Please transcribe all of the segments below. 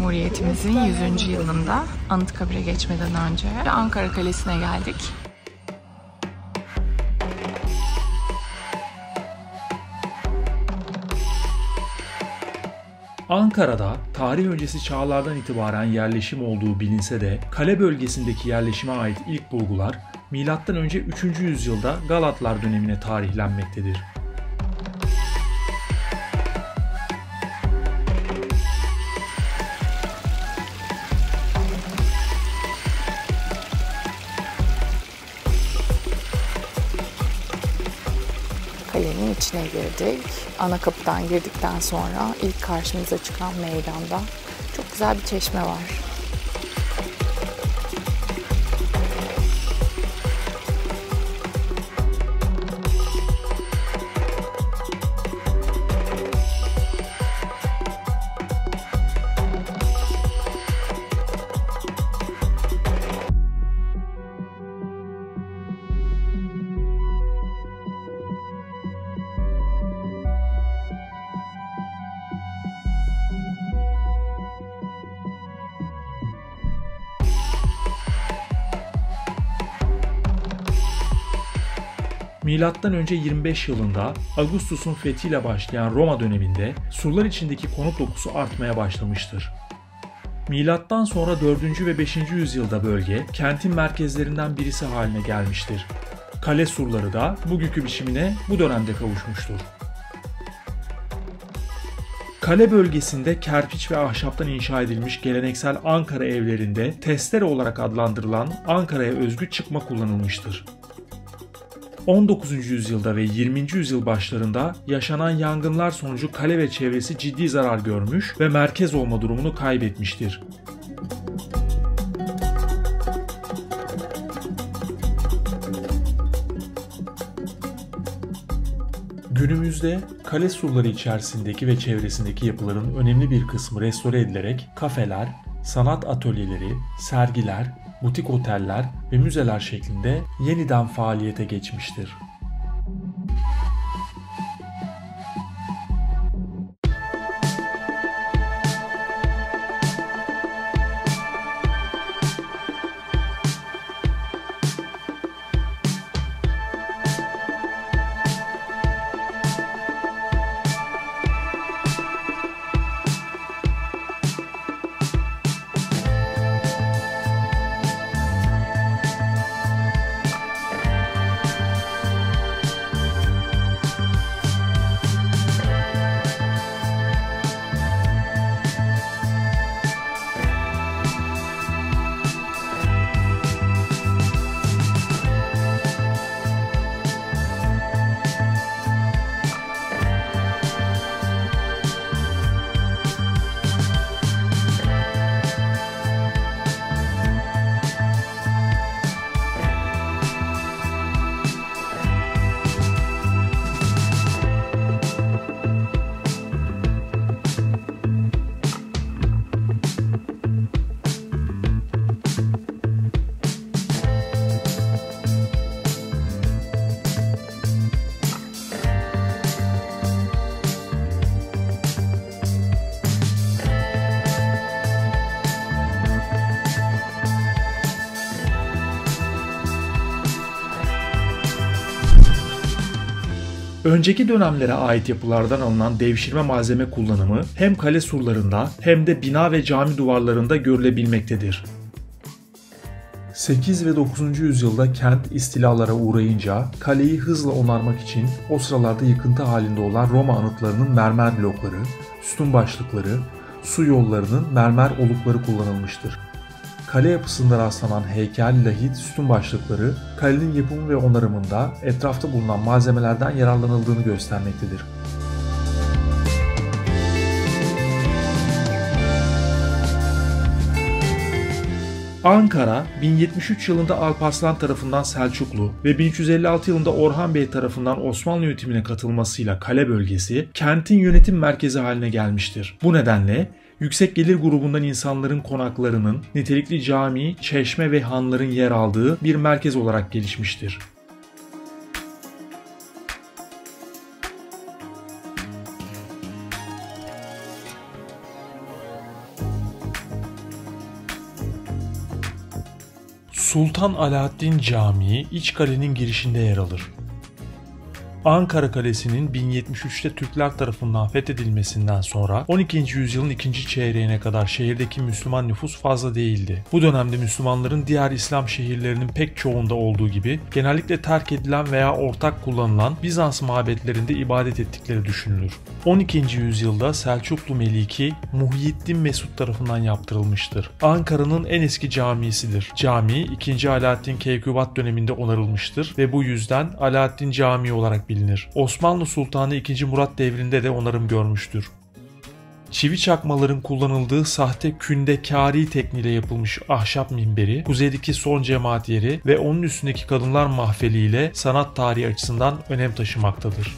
Cumhuriyetimizin 100. yılında Anıtkabir'e geçmeden önce Ankara Kalesi'ne geldik. Ankara'da tarih öncesi çağlardan itibaren yerleşim olduğu bilinse de kale bölgesindeki yerleşime ait ilk bulgular M.Ö. 3. yüzyılda Galatlar dönemine tarihlenmektedir. Kalenin içine girdik. Ana kapıdan girdikten sonra ilk karşımıza çıkan meydanda çok güzel bir çeşme var. M.Ö. 25 yılında Augustus'un fethiyle başlayan Roma döneminde surlar içindeki konut dokusu artmaya başlamıştır. Milattan sonra 4. ve 5. yüzyılda bölge kentin merkezlerinden birisi haline gelmiştir. Kale surları da bugünkü biçimine bu dönemde kavuşmuştur. Kale bölgesinde kerpiç ve ahşaptan inşa edilmiş geleneksel Ankara evlerinde testere olarak adlandırılan Ankara'ya özgü çıkma kullanılmıştır. 19. yüzyılda ve 20. yüzyıl başlarında yaşanan yangınlar sonucu kale ve çevresi ciddi zarar görmüş ve merkez olma durumunu kaybetmiştir. Günümüzde kale surları içerisindeki ve çevresindeki yapıların önemli bir kısmı restore edilerek kafeler, sanat atölyeleri, sergiler, butik oteller ve müzeler şeklinde yeniden faaliyete geçmiştir. Önceki dönemlere ait yapılardan alınan devşirme malzeme kullanımı hem kale surlarında hem de bina ve cami duvarlarında görülebilmektedir. 8 ve 9. yüzyılda kent istilalara uğrayınca kaleyi hızla onarmak için o sıralarda yıkıntı halinde olan Roma anıtlarının mermer blokları, sütun başlıkları, su yollarının mermer olukları kullanılmıştır. Kale yapısında rastlanan heykel, lahit, sütun başlıkları kalenin yapımı ve onarımında etrafta bulunan malzemelerden yararlanıldığını göstermektedir. Ankara, 1073 yılında Alparslan tarafından Selçuklu ve 1356 yılında Orhan Bey tarafından Osmanlı yönetimine katılmasıyla kale bölgesi kentin yönetim merkezi haline gelmiştir. Bu nedenle yüksek gelir grubundan insanların konaklarının, nitelikli cami, çeşme ve hanların yer aldığı bir merkez olarak gelişmiştir. Sultan Alaaddin Camii iç kalenin girişinde yer alır. Ankara Kalesi'nin 1073'te Türkler tarafından fethedilmesinden sonra 12. yüzyılın ikinci çeyreğine kadar şehirdeki Müslüman nüfus fazla değildi. Bu dönemde Müslümanların diğer İslam şehirlerinin pek çoğunda olduğu gibi genellikle terk edilen veya ortak kullanılan Bizans mabetlerinde ibadet ettikleri düşünülür. 12. yüzyılda Selçuklu Meliki Muhyiddin Mesud tarafından yaptırılmıştır. Ankara'nın en eski camisidir. Cami 2. Alaaddin Keykubat döneminde onarılmıştır ve bu yüzden Alaaddin Camii olarak bilinir. Osmanlı Sultanı 2. Murat devrinde de onarım görmüştür. Çivi çakmaların kullanıldığı sahte kündekari tekniğiyle yapılmış ahşap minberi, kuzeydeki son cemaat yeri ve onun üstündeki kadınlar mahfeliyle sanat tarihi açısından önem taşımaktadır.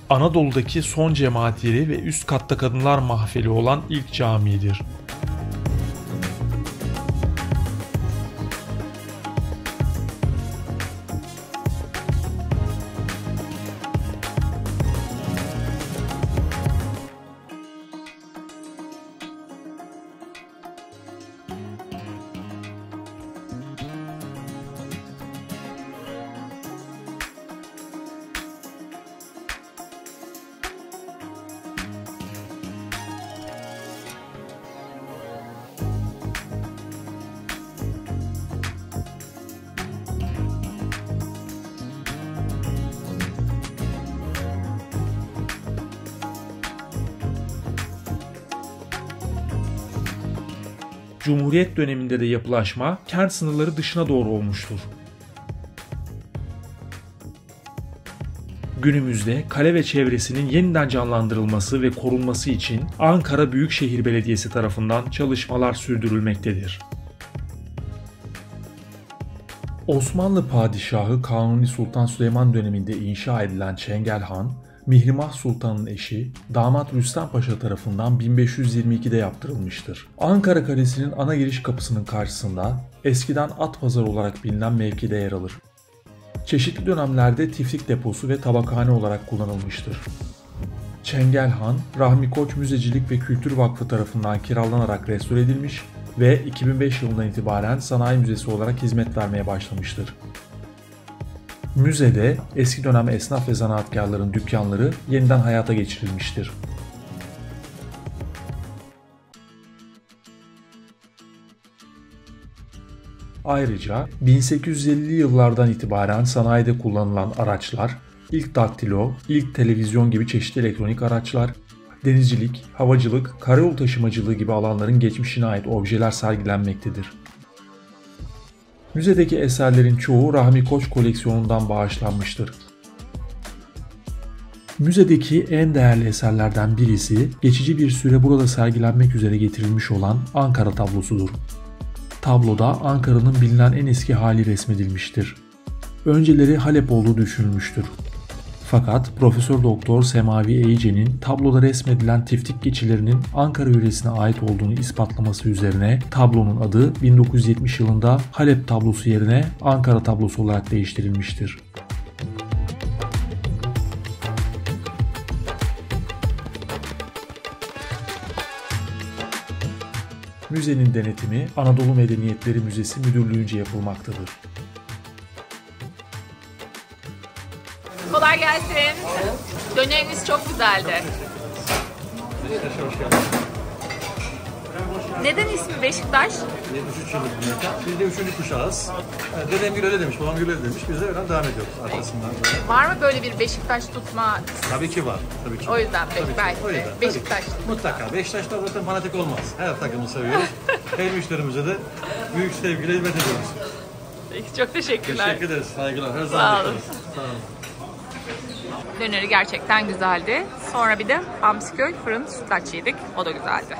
Anadolu'daki son cemaat yeri ve üst katta kadınlar mahfeli olan ilk camidir. Cumhuriyet döneminde de yapılaşma kent sınırları dışına doğru olmuştur. Günümüzde kale ve çevresinin yeniden canlandırılması ve korunması için Ankara Büyükşehir Belediyesi tarafından çalışmalar sürdürülmektedir. Osmanlı Padişahı Kanuni Sultan Süleyman döneminde inşa edilen Çengelhan, Mihrimah Sultan'ın eşi, damat Rüstem Paşa tarafından 1522'de yaptırılmıştır. Ankara Kalesi'nin ana giriş kapısının karşısında eskiden at pazarı olarak bilinen mevkide yer alır. Çeşitli dönemlerde tiftik deposu ve tabakhane olarak kullanılmıştır. Çengelhan, Rahmi Koç Müzecilik ve Kültür Vakfı tarafından kiralanarak restore edilmiş ve 2005 yılından itibaren sanayi müzesi olarak hizmet vermeye başlamıştır. Müzede eski dönem esnaf ve zanaatkarların dükkanları yeniden hayata geçirilmiştir. Ayrıca 1850'li yıllardan itibaren sanayide kullanılan araçlar, ilk daktilo, ilk televizyon gibi çeşitli elektronik araçlar, denizcilik, havacılık, karayolu taşımacılığı gibi alanların geçmişine ait objeler sergilenmektedir. Müzedeki eserlerin çoğu Rahmi Koç koleksiyonundan bağışlanmıştır. Müzedeki en değerli eserlerden birisi geçici bir süre burada sergilenmek üzere getirilmiş olan Ankara tablosudur. Tabloda Ankara'nın bilinen en eski hali resmedilmiştir. Önceleri Halep olduğu düşünülmüştür. Fakat Profesör Doktor Semavi Eyice'nin tabloda resmedilen tiftik geçilerinin Ankara yöresine ait olduğunu ispatlaması üzerine tablonun adı 1970 yılında Halep tablosu yerine Ankara tablosu olarak değiştirilmiştir. Müzenin denetimi Anadolu Medeniyetleri Müzesi Müdürlüğü'nce yapılmaktadır. Kolay gelsin. Döneriniz çok güzeldi. Neden ismi Beşiktaş? 73 yıllık bir mekan. Biz de 3. kuşağız. Dedem Gül öyle demiş, babam Gül öyle demiş. Biz de öyle devam ediyoruz arkasından. Var mı böyle bir Beşiktaş tutma? Tabii ki var. Tabii ki. O yüzden Tabii belki o de yüzden, Beşiktaş. Mutlaka. Beşiktaş'ta zaten fanatik olmaz. Her takımı seviyoruz. Her müşterimize de büyük sevgiyle hizmet ediyoruz. Peki, çok teşekkürler. Teşekkür ederiz. Saygılar. Her Sağ zaman olun. bekleriz. Sağ olun. Döneri gerçekten güzeldi. Sonra bir de Hamsiköy fırın sütlaç yedik. O da güzeldi.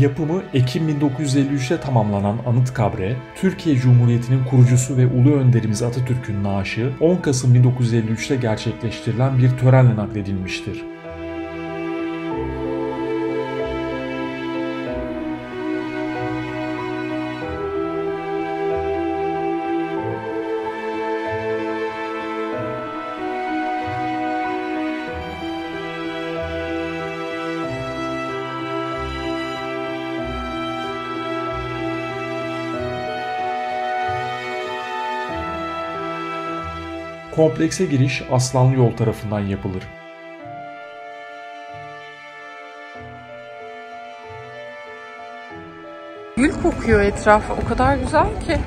Yapımı Ekim 1953'te tamamlanan Anıtkabri, Türkiye Cumhuriyeti'nin kurucusu ve ulu önderimiz Atatürk'ün naaşı 10 Kasım 1953'te gerçekleştirilen bir törenle nakledilmiştir. Komplekse giriş Aslanlı Yol tarafından yapılır. Gül kokuyor etrafı, o kadar güzel ki.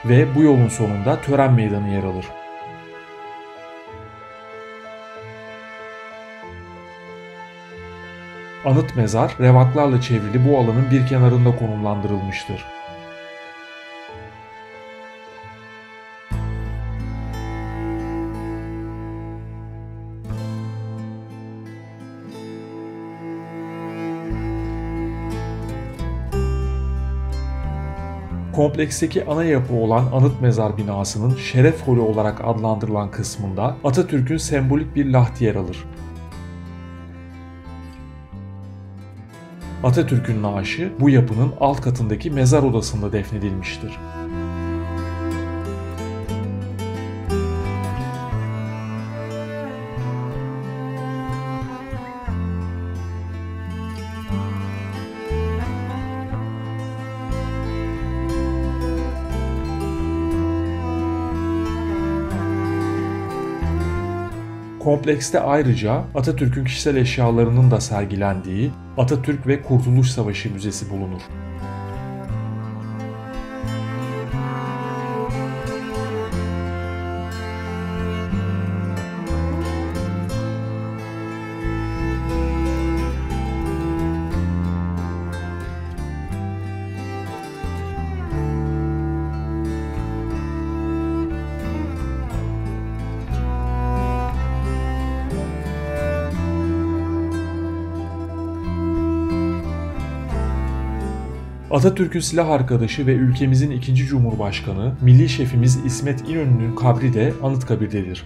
Ve bu yolun sonunda tören meydanı yer alır. Anıt mezar, revaklarla çevrili bu alanın bir kenarında konumlandırılmıştır. Kompleksteki ana yapı olan anıt mezar binasının Şeref Holü olarak adlandırılan kısmında Atatürk'ün sembolik bir lahtı yer alır. Atatürk'ün naaşı bu yapının alt katındaki mezar odasında defnedilmiştir. Komplekste ayrıca Atatürk'ün kişisel eşyalarının da sergilendiği Atatürk ve Kurtuluş Savaşı Müzesi bulunur. Atatürk'ün silah arkadaşı ve ülkemizin ikinci Cumhurbaşkanı, Milli Şefimiz İsmet İnönü'nün kabri de Anıtkabir'dedir.